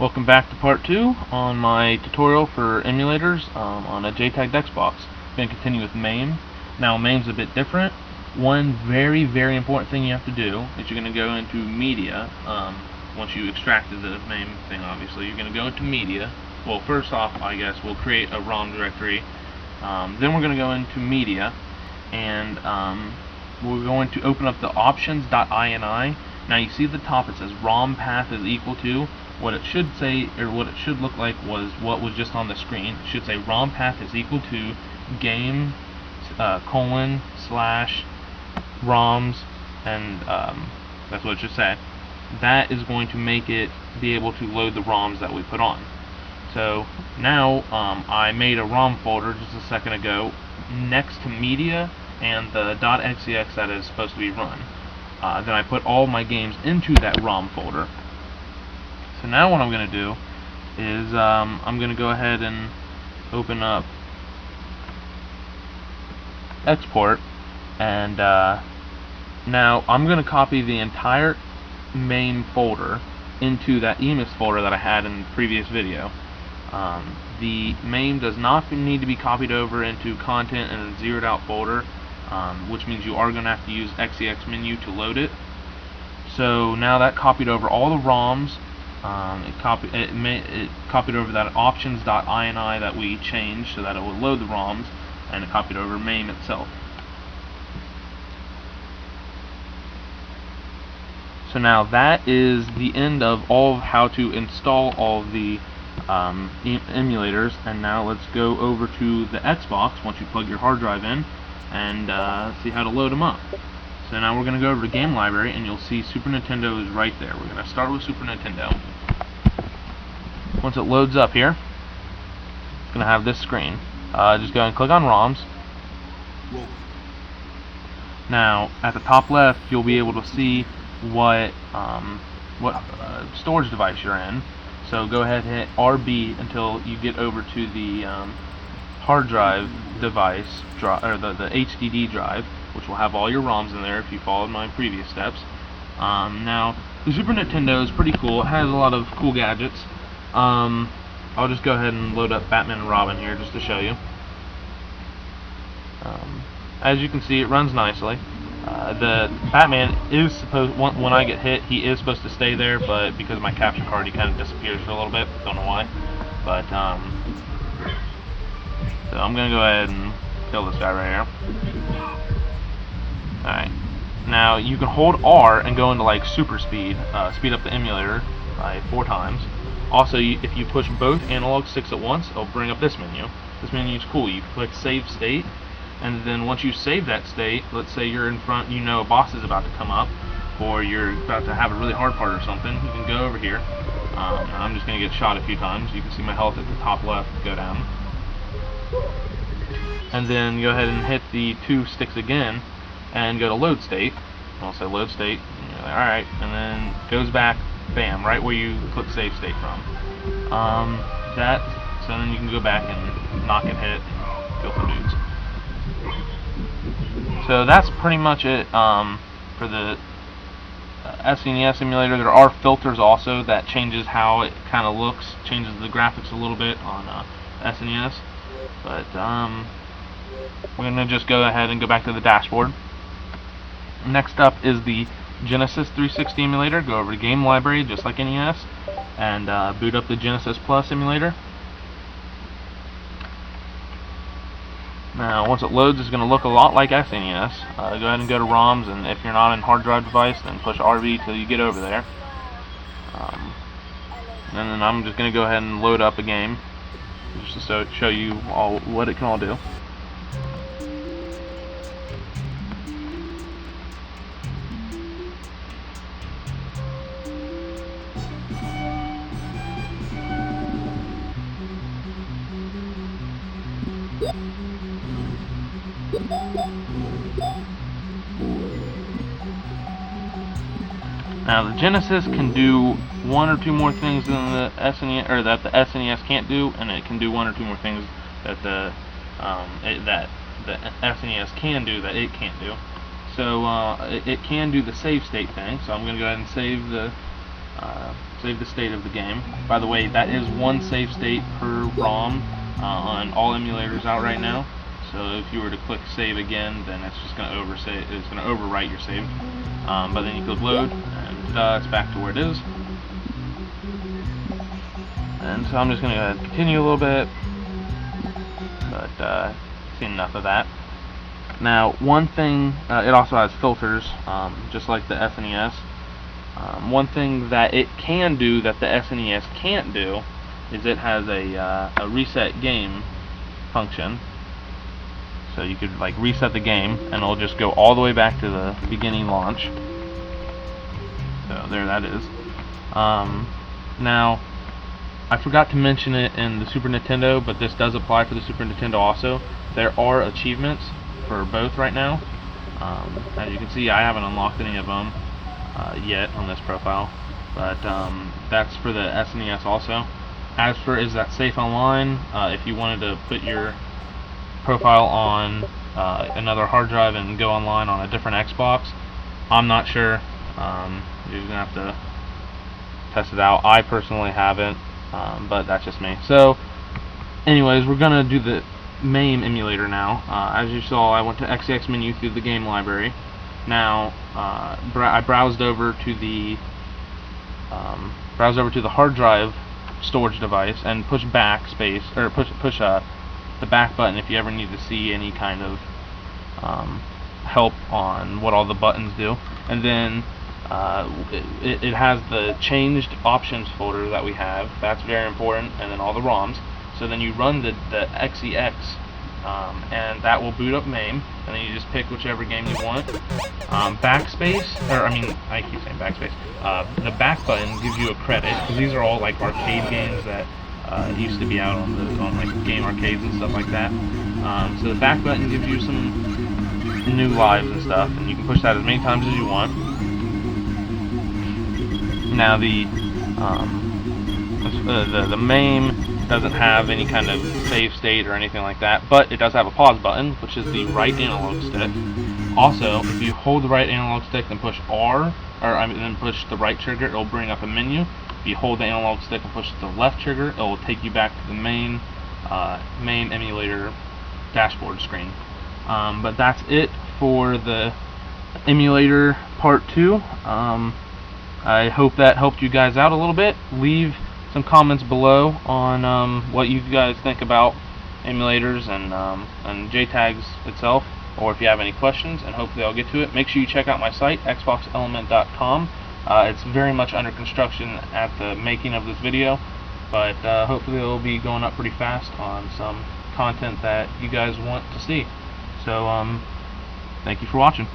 Welcome back to part 2 on my tutorial for emulators on a JTAG'd Xbox. I'm going to continue with Mame. Now Mame's a bit different. One very important thing you have to do is you're going to go into Media. Once you extracted the Mame thing, obviously, you're going to go into Media. Well, first off, I guess, we'll create a ROM directory. Then we're going to go into Media, and we're going to open up the options.ini. Now you see at the top it says ROM path is equal to. What it should say, or what it should look like, was what was just on the screen. It should say ROM path is equal to game / ROMs, and that's what it should say. That is going to make it be able to load the ROMs that we put on. So now I made a ROM folder just a second ago next to media and the .xex that is supposed to be run. Then I put all my games into that ROM folder. So now what I'm going to do is I'm going to go ahead and open up export, and now I'm going to copy the entire Mame folder into that Emus folder that I had in the previous video. The Mame does not need to be copied over into content and a zeroed out folder, which means you are going to have to use xex menu to load it. So now that copied over all the ROMs. It copied over that options.ini that we changed so that it would load the ROMs, and it copied over Mame itself. So now that is the end of all of how to install all of the emulators, and now let's go over to the Xbox once you plug your hard drive in and see how to load them up. So now we're going to go over to Game Library, and you'll see Super Nintendo is right there. We're going to start with Super Nintendo. Once it loads up here, it's going to have this screen. Just go and click on ROMs. Now, at the top left, you'll be able to see what storage device you're in. So go ahead and hit RB until you get over to the hard drive device, or the HDD drive, which will have all your ROMs in there if you followed my previous steps. Now, the Super Nintendo is pretty cool. It has a lot of cool gadgets. I'll just go ahead and load up Batman and Robin here just to show you. As you can see, it runs nicely. The Batman is supposed, when I get hit, he is supposed to stay there, but because of my capture card, he kind of disappears for a little bit. Don't know why. But, so I'm going to go ahead and kill this guy right here. Alright, now you can hold R and go into like super speed, speed up the emulator by 4 times. Also, if you push both analog sticks at once, it'll bring up this menu. This menu is cool. You click Save State, and then once you save that state, let's say you're in front, you know a boss is about to come up, or you're about to have a really hard part or something, you can go over here. I'm just going to get shot a few times. You can see my health at the top left go down. And then go ahead and hit the 2 sticks again, and go to load state. I'll say load state, and you're like, alright, and then goes back, bam, right where you click save state from. So then you can go back and knock and hit, kill some dudes. So that's pretty much it for the SNES emulator. There are filters also that changes how it kind of looks, changes the graphics a little bit on SNES. But we're going to just go ahead and go back to the dashboard. Next up is the Genesis360 emulator. Go over to Game Library, just like NES, and boot up the GenesisPlus emulator. Now, once it loads, it's going to look a lot like SNES. Go ahead and go to ROMs, and if you're not in hard drive device, then push RB till you get over there. And then I'm just going to go ahead and load up a game, just to show you all what it can all do. Now the Genesis can do 1 or 2 more things than the SNES, or that the SNES can't do, and it can do 1 or 2 more things that the SNES can do that it can't do. So it can do the save state thing. So I'm going to go ahead and save the save the state of the game. By the way, that is one save state per ROM on all emulators out right now. So if you were to click save again, then it's just going to overwrite your save. But then you click load, and it's back to where it is. And so I'm just going to continue a little bit, but seen enough of that. Now, one thing, it also has filters, just like the SNES. One thing that it can do that the SNES can't do is it has a reset game function. So you could like reset the game and it'll just go all the way back to the beginning launch. So there that is. Now, I forgot to mention it in the Super Nintendo, but this does apply for the Super Nintendo also. There are achievements for both right now. As you can see, I haven't unlocked any of them yet on this profile, but that's for the SNES also. As for is that safe online, if you wanted to put your profile on another hard drive and go online on a different Xbox, I'm not sure. You're gonna have to test it out. I personally haven't, but that's just me. So anyways, we're gonna do the Mame emulator now. As you saw, I went to XX menu through the game library. Now I browsed over to the hard drive storage device and push backspace, or push the back button if you ever need to see any kind of help on what all the buttons do. And then it has the changed options folder that we have. That's very important. And then all the ROMs. So then you run the XEX, and that will boot up Mame, and then you just pick whichever game you want. Backspace, or I mean, I keep saying backspace. The back button gives you a credit, because these are all like arcade games that used to be out on like game arcades and stuff like that. So the back button gives you some new lives and stuff, and you can push that as many times as you want. Now the Mame doesn't have any kind of save state or anything like that, but it does have a pause button, which is the right analog stick. Also, if you hold the right analog stick and push R, then push the right trigger, it will bring up a menu. If you hold the analog stick and push the left trigger, it will take you back to the Mame emulator dashboard screen. But that's it for the emulator part 2. I hope that helped you guys out a little bit. Leave some comments below on what you guys think about emulators and JTAG'd itself, or if you have any questions, and hopefully I'll get to it. Make sure you check out my site, xboxelement.com. It's very much under construction at the making of this video, but hopefully it'll be going up pretty fast on some content that you guys want to see. So thank you for watching.